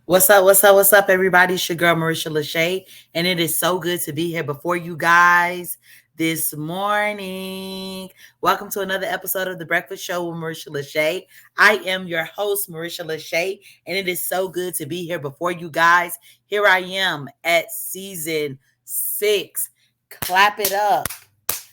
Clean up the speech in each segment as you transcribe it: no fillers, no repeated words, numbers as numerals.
What's up? What's up? What's up, everybody? It's your girl Marisha LaShay, and it is so good to be here before you guys this morning. Welcome to another episode of the Breakfast Show with Marisha LaShay. I am your host, Marisha LaShay, and it is so good to be here before you guys. Here I am at season 6. Clap it up.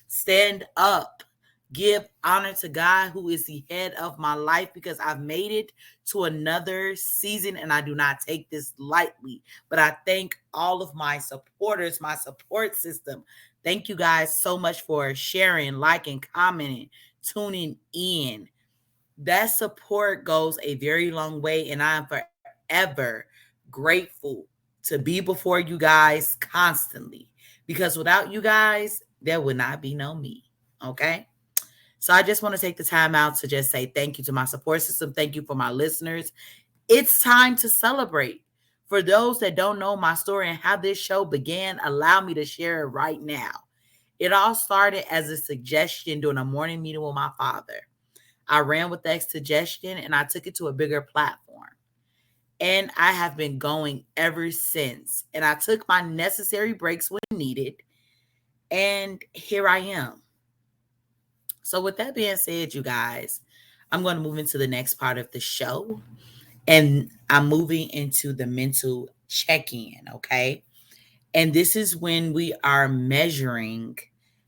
Stand up. Give honor to God, who is the head of my life, because I've made it to another season and I do not take this lightly. But I thank all of my supporters, my support system. Thank you guys so much for sharing, liking, commenting, tuning in. That support goes a very long way, and I am forever grateful to be before you guys constantly, because without you guys, there would not be no me. Okay. So I just want to take the time out to just say thank you to my support system. Thank you for my listeners. It's time to celebrate. For those that don't know my story and how this show began, allow me to share it right now. It all started as a suggestion during a morning meeting with my father. I ran with that suggestion and I took it to a bigger platform. And I have been going ever since. And I took my necessary breaks when needed. And here I am. So, with that being said, you guys, I'm going to move into the next part of the show. And I'm moving into the mental check in. Okay. And this is when we are measuring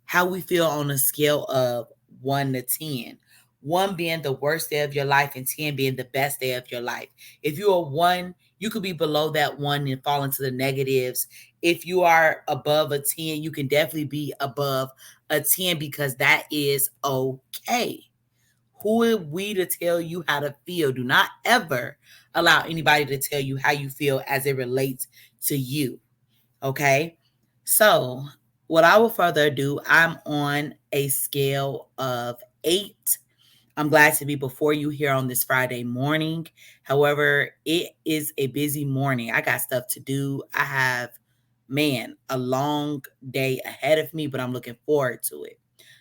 how we feel on a scale of 1 to 10. 1 being the worst day of your life and 10 being the best day of your life. If you are 1, you could be below that 1 and fall into the negatives. If you are above a 10, you can definitely be above a 10, because that is okay. Who are we to tell you how to feel? Do not ever allow anybody to tell you how you feel as it relates to you. Okay. So, without further ado, I'm on a scale of 8. I'm glad to be before you here on this Friday morning. However, it is a busy morning. I got stuff to do. I have, man, a long day ahead of me, but I'm looking forward to it.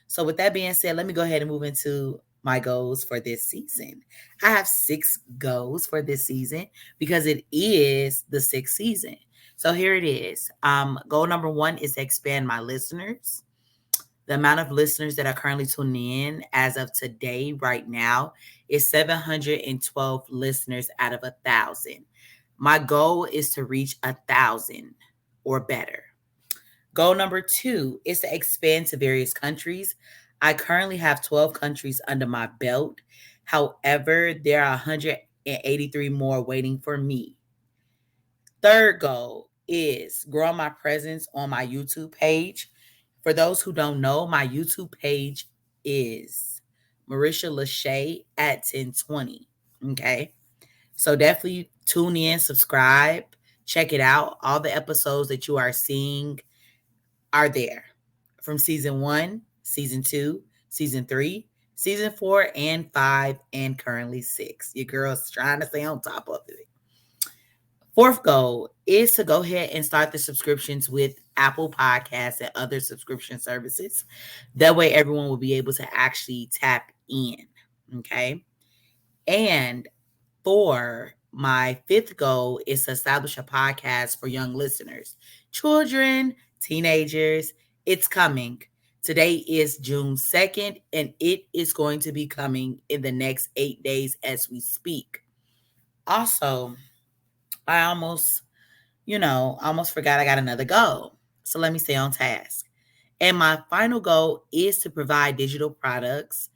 So, with that being said, let me go ahead and move into my goals for this season. I have 6 goals for this season because it is the 6th season. So here it is. Goal number 1 is to expand my listeners. The amount of listeners that are currently tuning in as of today, right now, is 712 listeners out of 1,000. My goal is to reach 1,000 or better. Goal number 2 is to expand to various countries. I currently have 12 countries under my belt. However, there are 183 more waiting for me. Third goal is grow my presence on my YouTube page. For those who don't know, my YouTube page is Marisha LaShay at 1020. Okay. So definitely tune in, subscribe, check it out. All the episodes that you are seeing are there from season 1, season 2, season 3, season 4, and 5, and currently 6. Your girl's trying to stay on top of it. Fourth goal is to go ahead and start the subscriptions with Apple Podcasts and other subscription services. That way, everyone will be able to actually tap in. Okay. And for my 5th goal is to establish a podcast for young listeners, children, teenagers. It's coming. Today is June 2nd, and it is going to be coming in the next 8 days as we speak. Also, I almost forgot I got another goal. So let me stay on task. And my final goal is to provide digital products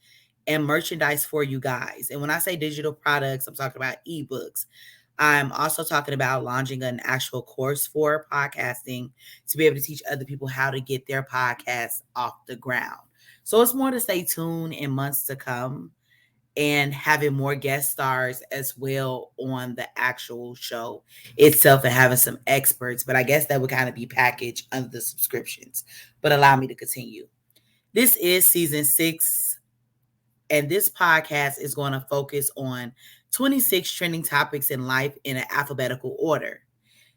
and merchandise for you guys. And when I say digital products, I'm talking about ebooks. I'm also talking about launching an actual course for podcasting to be able to teach other people how to get their podcasts off the ground. So it's more to stay tuned in months to come, and having more guest stars as well on the actual show itself, and having some experts. But I guess that would kind of be packaged under the subscriptions. But allow me to continue. This is season 6, and this podcast is going to focus on 26 trending topics in life in an alphabetical order.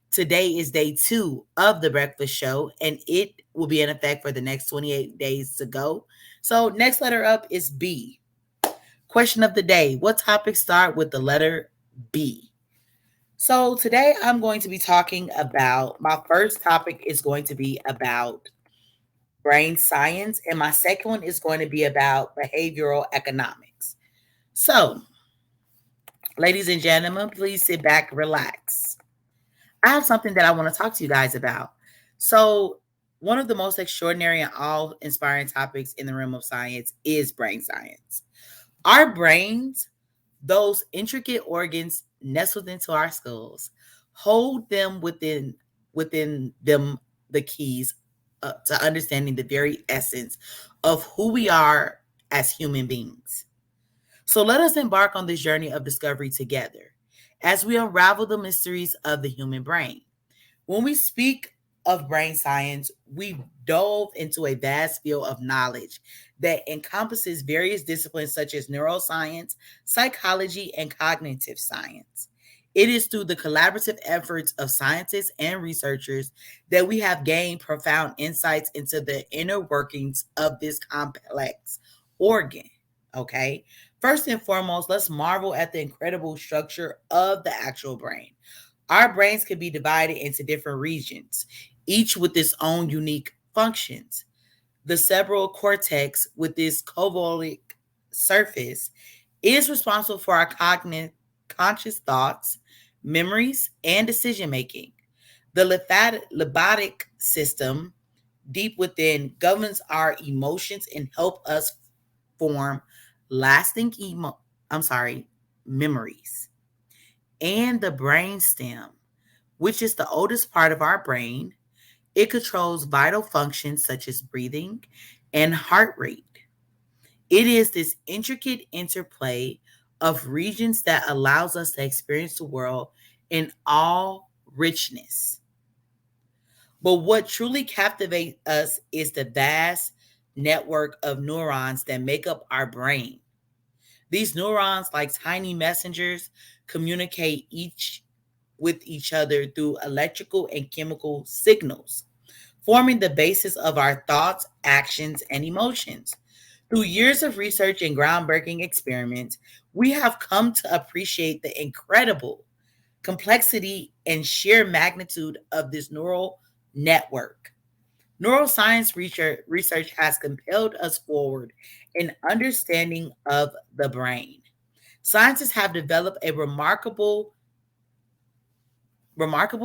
Today is day 2 of the breakfast show, and it will be in effect for the next 28 days to go. So next letter up is B. Question of the day: what topics start with the letter B? So, today I'm going to be talking about my first topic is going to be about brain science, and my second one is going to be about behavioral economics. So, ladies and gentlemen, please sit back, relax. I have something that I want to talk to you guys about. So, one of the most extraordinary and awe inspiring topics in the realm of science is brain science. Our brains, those intricate organs nestled into our skulls, hold them within them the keys to understanding the very essence of who we are as human beings. So let us embark on this journey of discovery together as we unravel the mysteries of the human brain. When we speak of brain science, we dove into a vast field of knowledge that encompasses various disciplines such as neuroscience, psychology, and cognitive science. It is through the collaborative efforts of scientists and researchers that we have gained profound insights into the inner workings of this complex organ. Okay. First and foremost, let's marvel at the incredible structure of the actual brain. Our brains can be divided into different regions, each with its own unique functions. The cerebral cortex, with its covolic surface, is responsible for our conscious thoughts, memories, and decision making. The lymphatic system, deep within, governs our emotions and help us form lasting memories. And the brainstem, which is the oldest part of our brain. It controls vital functions such as breathing and heart rate. It is this intricate interplay of regions that allows us to experience the world in all richness. But what truly captivates us is the vast network of neurons that make up our brain. These neurons, like tiny messengers, communicate each with each other through electrical and chemical signals, forming the basis of our thoughts, actions, and emotions. Through years of research and groundbreaking experiments, we have come to appreciate the incredible complexity and sheer magnitude of this neural network. Neuroscience research has compelled us forward in understanding of the brain. Scientists have developed a remarkable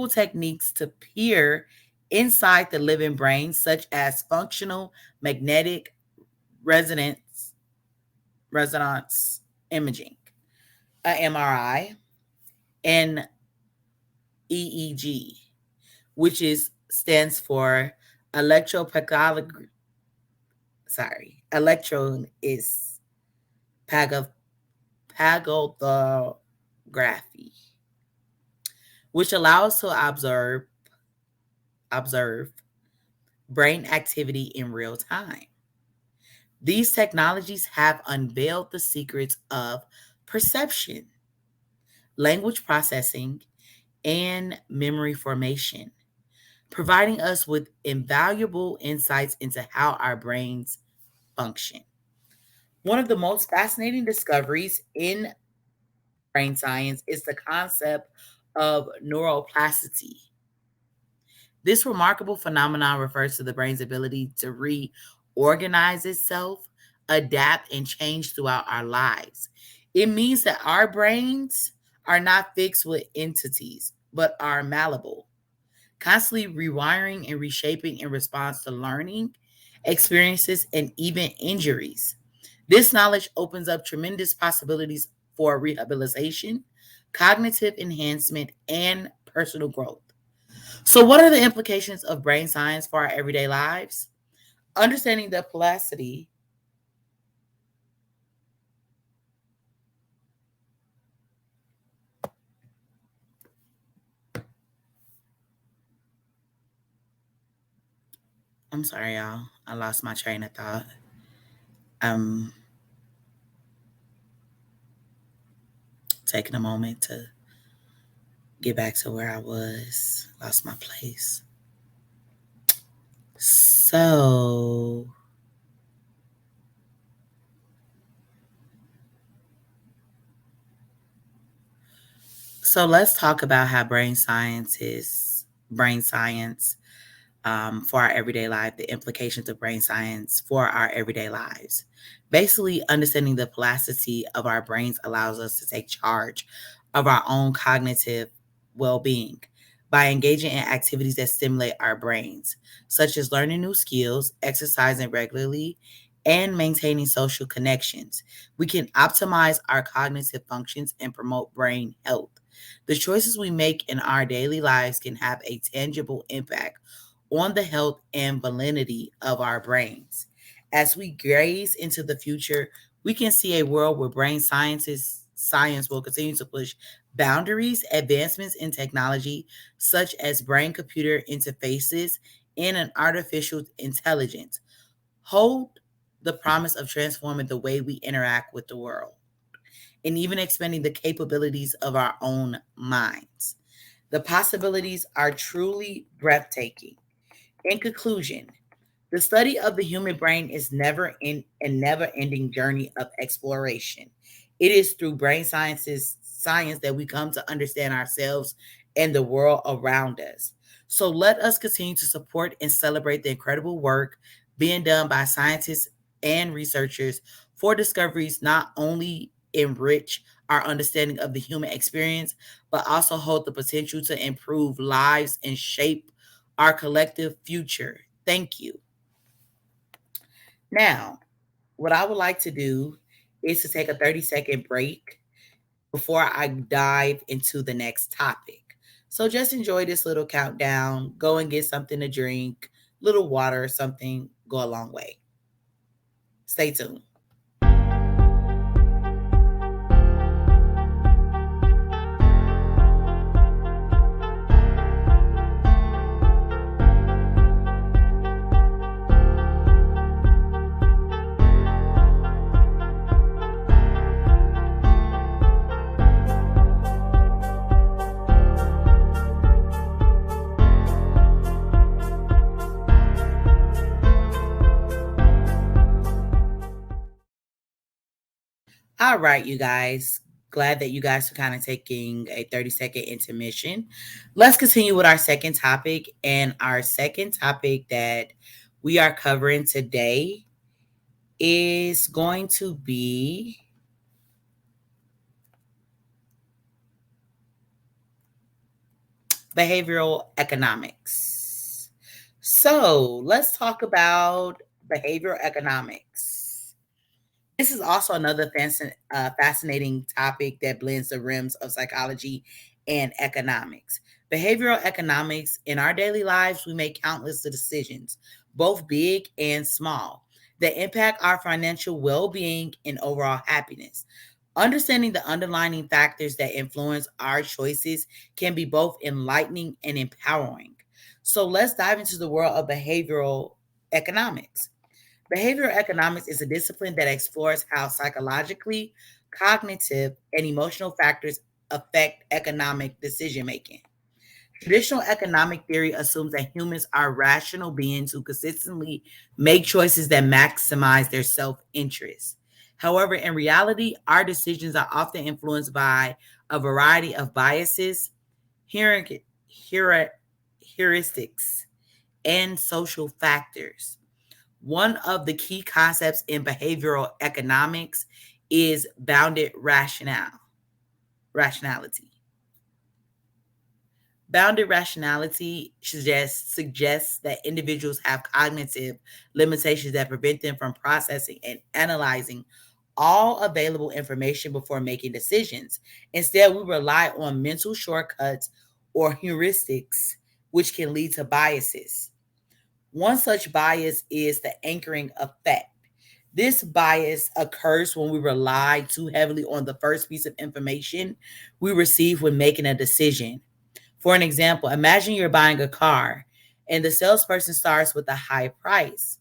techniques to peer inside the living brain, such as functional magnetic resonance resonance imaging, a MRI, and EEG, which is stands for electropathology. Electron is pagothography, which allows us to observe brain activity in real time. These technologies have unveiled the secrets of perception, language processing, and memory formation, providing us with invaluable insights into how our brains function. One of the most fascinating discoveries in brain science is the concept of neuroplasticity. This remarkable phenomenon refers to the brain's ability to reorganize itself, adapt, and change throughout our lives. It means that our brains are not fixed with entities, but are malleable, constantly rewiring and reshaping in response to learning, experiences, and even injuries. This knowledge opens up tremendous possibilities for rehabilitation, cognitive enhancement, and personal growth. So, what are the implications of brain science for our everyday lives? Understanding the plasticity, I'm sorry, y'all. I lost my train of thought. I'm taking a moment to get back to where I was. Lost my place. So, So let's talk about how brain science for our everyday life, the implications of brain science for our everyday lives. Basically, understanding the plasticity of our brains allows us to take charge of our own cognitive well being by engaging in activities that stimulate our brains, such as learning new skills, exercising regularly, and maintaining social connections. We can optimize our cognitive functions and promote brain health. The choices we make in our daily lives can have a tangible impact on the health and validity of our brains. As we gaze into the future, we can see a world where science will continue to push boundaries, advancements in technology, such as brain computer interfaces and an artificial intelligence, hold the promise of transforming the way we interact with the world and even expanding the capabilities of our own minds. The possibilities are truly breathtaking. In conclusion, the study of the human brain is a never-ending journey of exploration. It is through science that we come to understand ourselves and the world around us. So let us continue to support and celebrate the incredible work being done by scientists and researchers for discoveries not only enrich our understanding of the human experience, but also hold the potential to improve lives and shape our collective future. Thank you. Now, what I would like to do is to take a 30-second break before I dive into the next topic. So just enjoy this little countdown. Go and get something to drink, little water or something, go a long way. Stay tuned. All right, you guys. Glad that you guys are kind of taking a 30-second intermission. Let's continue with our second topic. And our second topic that we are covering today is going to be behavioral economics. So let's talk about behavioral economics. This is also another fascinating topic that blends the realms of psychology and economics. Behavioral economics, in our daily lives, we make countless decisions, both big and small, that impact our financial well being and overall happiness. Understanding the underlying factors that influence our choices can be both enlightening and empowering. So let's dive into the world of behavioral economics. Behavioral economics is a discipline that explores how psychologically, cognitive, and emotional factors affect economic decision making. Traditional economic theory assumes that humans are rational beings who consistently make choices that maximize their self interest. However, in reality, our decisions are often influenced by a variety of biases, heuristics, and social factors. One of the key concepts in behavioral economics is rationality. Bounded rationality suggests that individuals have cognitive limitations that prevent them from processing and analyzing all available information before making decisions. Instead, we rely on mental shortcuts or heuristics, which can lead to biases. One such bias is the anchoring effect. This bias occurs when we rely too heavily on the first piece of information we receive when making a decision. For an example, imagine you're buying a car and the salesperson starts with a high price.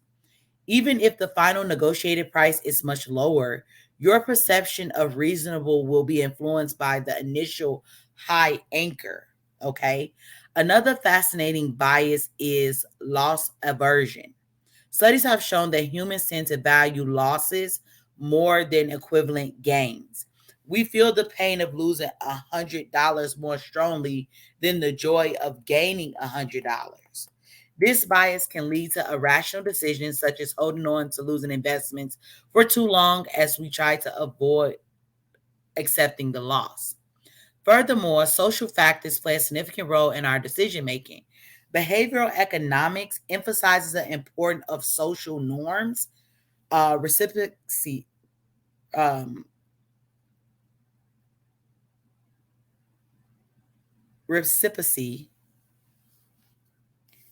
Even if the final negotiated price is much lower, your perception of reasonable will be influenced by the initial high anchor. Okay. Another fascinating bias is loss aversion. Studies have shown that humans tend to value losses more than equivalent gains, We feel the pain of losing $100 more strongly than the joy of gaining $100. This bias can lead to irrational decisions such as holding on to losing investments for too long as we try to avoid accepting the loss. Furthermore, social factors play a significant role in our decision making. Behavioral economics emphasizes the importance of social norms, reciprocity, um, reciprocity,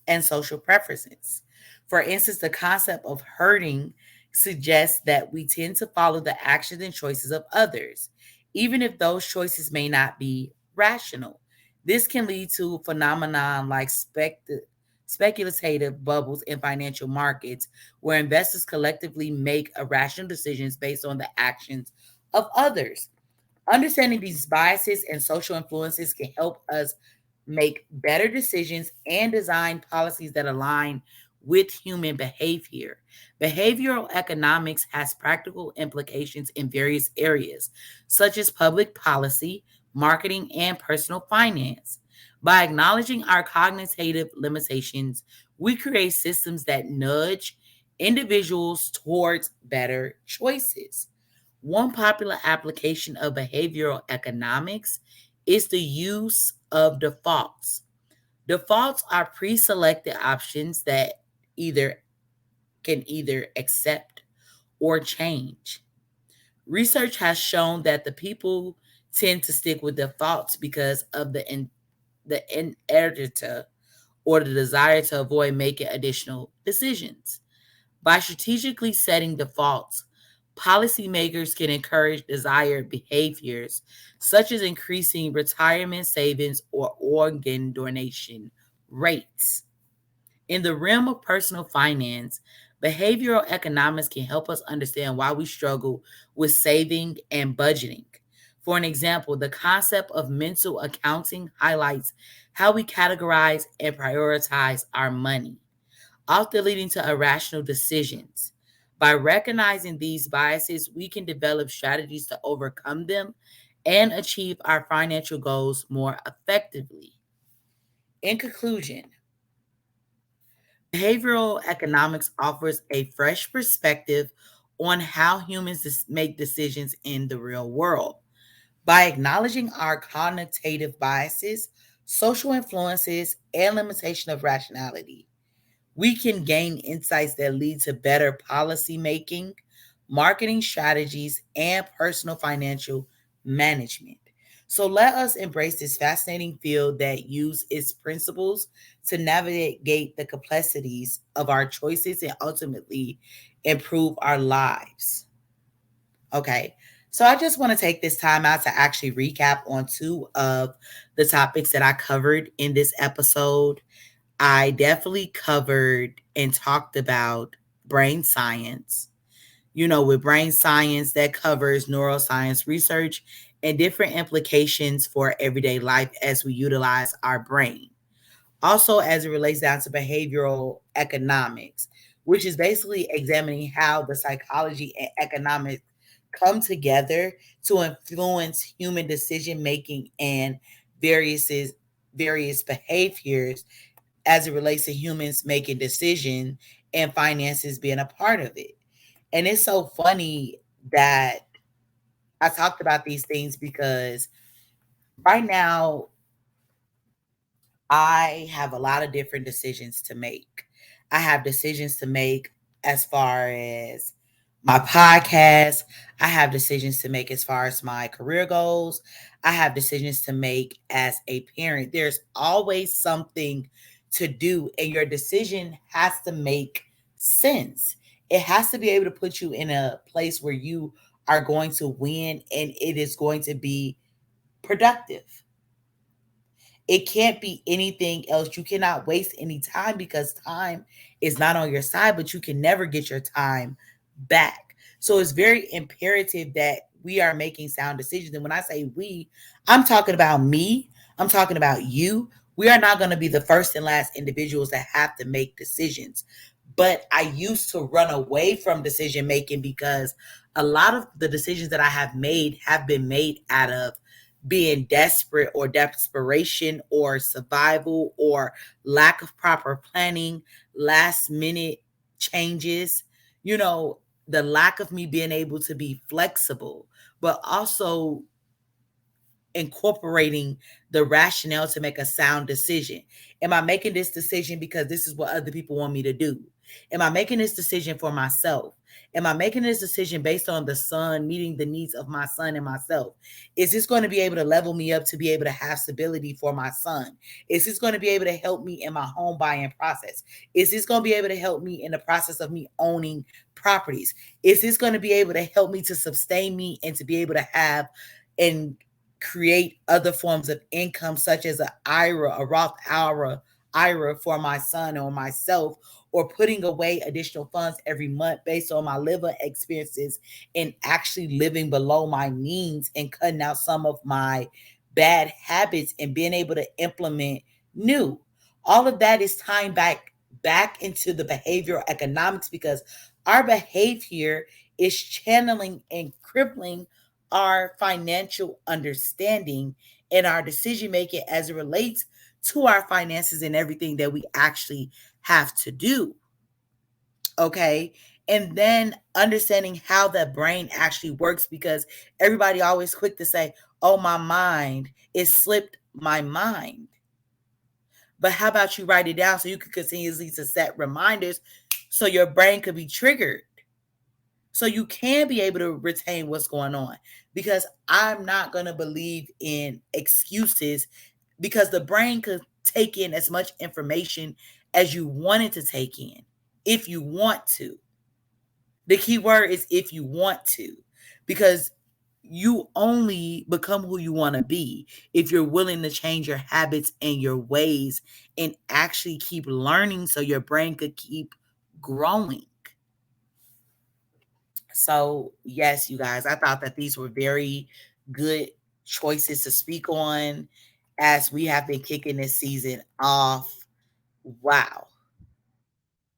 and social preferences. For instance, the concept of herding suggests that we tend to follow the actions and choices of others, even if those choices may not be rational. This can lead to a phenomenon like speculative bubbles in financial markets, where investors collectively make irrational decisions based on the actions of others. Understanding these biases and social influences can help us make better decisions and design policies that align with human behavior. Behavioral economics has practical implications in various areas, such as public policy, marketing, and personal finance. By acknowledging our cognitive limitations, we create systems that nudge individuals towards better choices. One popular application of behavioral economics is the use of defaults. Defaults are pre-selected options that either either accept or change. Research has shown that the people tend to stick with defaults because of the ineditor or the desire to avoid making additional decisions. By strategically setting defaults, policymakers can encourage desired behaviors, such as increasing retirement savings or organ donation rates. In the realm of personal finance, behavioral economics can help us understand why we struggle with saving and budgeting. For an example, the concept of mental accounting highlights how we categorize and prioritize our money, often leading to irrational decisions. By recognizing these biases, we can develop strategies to overcome them and achieve our financial goals more effectively. In conclusion, behavioral economics offers a fresh perspective on how humans make decisions in the real world. By acknowledging our cognitive biases, social influences, and limitation of rationality, we can gain insights that lead to better policy making, marketing strategies, and personal financial management. So let us embrace this fascinating field that use its principles to navigate the complexities of our choices and ultimately improve our lives. Okay. So I just want to take this time out to actually recap on two of the topics that I covered in this episode. I definitely covered and talked about brain science. With brain science, that covers neuroscience research and different implications for everyday life as we utilize our brain. Also, as it relates down to behavioral economics, which is basically examining how the psychology and economics come together to influence human decision making and various various behaviors as it relates to humans making decisions and finances being a part of it. And it's so funny that I talked about these things because right now I have a lot of different decisions to make. I have decisions to make as far as my podcast. I have decisions to make as far as my career goals. I have decisions to make as a parent. There's always something to do, and your decision has to make sense. It has to be able to put you in a place where you are going to win and it is going to be productive. It can't be anything else. You cannot waste any time because time is not on your side, but you can never get your time back. So it's very imperative that we are making sound decisions. And when I say we, I'm talking about me, I'm talking about you. We are not going to be the first and last individuals that have to make decisions. But I used to run away from decision making because a lot of the decisions that I have made have been made out of being desperate or desperation or survival or lack of proper planning, last minute changes, you know, the lack of me being able to be flexible, but also incorporating the rationale to make a sound decision. Am I making this decision because this is what other people want me to do? Am I making this decision for myself? Am I making this decision based on the son, meeting the needs of my son and myself? Is this going to be able to level me up to be able to have stability for my son? Is this going to be able to help me in my home buying process? Is this going to be able to help me in the process of me owning properties? Is this going to be able to help me to sustain me and to be able to have and create other forms of income, such as an IRA, a Roth IRA for my son or myself, or putting away additional funds every month based on my living experiences and actually living below my means and cutting out some of my bad habits and being able to implement new. All of that is tying back into the behavioral economics, because our behavior is channeling and crippling our financial understanding and our decision making as it relates to our finances and everything that we actually have to do. Okay. And then understanding how the brain actually works, because everybody always quick to say, oh, my mind, it slipped my mind. But how about you write it down so you can continuously to set reminders so your brain could be triggered, so you can be able to retain what's going on? Because I'm not going to believe in excuses, because the brain could take in as much information as you want it to take in if you want to. The key word is if you want to, because you only become who you want to be if you're willing to change your habits and your ways and actually keep learning so your brain could keep growing. So, yes, you guys, I thought that these were very good choices to speak on as we have been kicking this season off. Wow,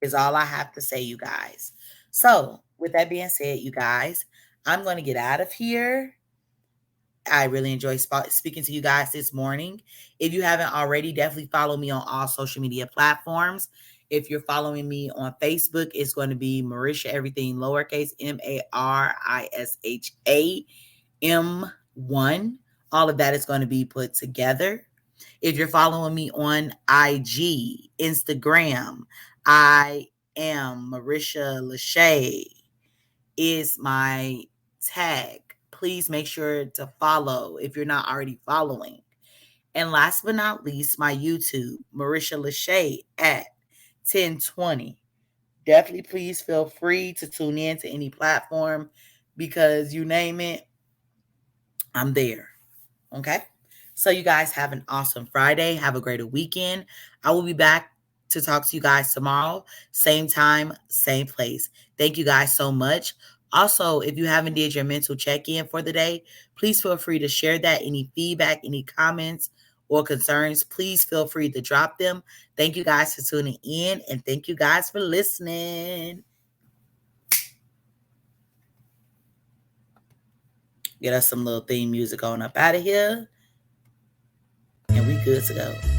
is all I have to say, you guys. So, with that being said, you guys, I'm going to get out of here. I really enjoy speaking to you guys this morning. If you haven't already, definitely follow me on all social media platforms. If you're following me on Facebook, it's going to be Marisha, everything lowercase, MARISHAM1. All of that is going to be put together. If you're following me on IG, Instagram, I am Marisha LaShay is my tag. Please make sure to follow if you're not already following. And last but not least, my YouTube, Marisha LaShay at 1020. Definitely please feel free to tune in to any platform, because you name it, I'm there. Okay. So you guys have an awesome Friday. Have a great weekend. I will be back to talk to you guys tomorrow. Same time, same place. Thank you guys so much. Also, if you haven't did your mental check-in for the day, please feel free to share that. Any feedback, any comments or concerns, please feel free to drop them. Thank you guys for tuning in, and thank you guys for listening. Get us some little theme music on up out of here, and we good to go.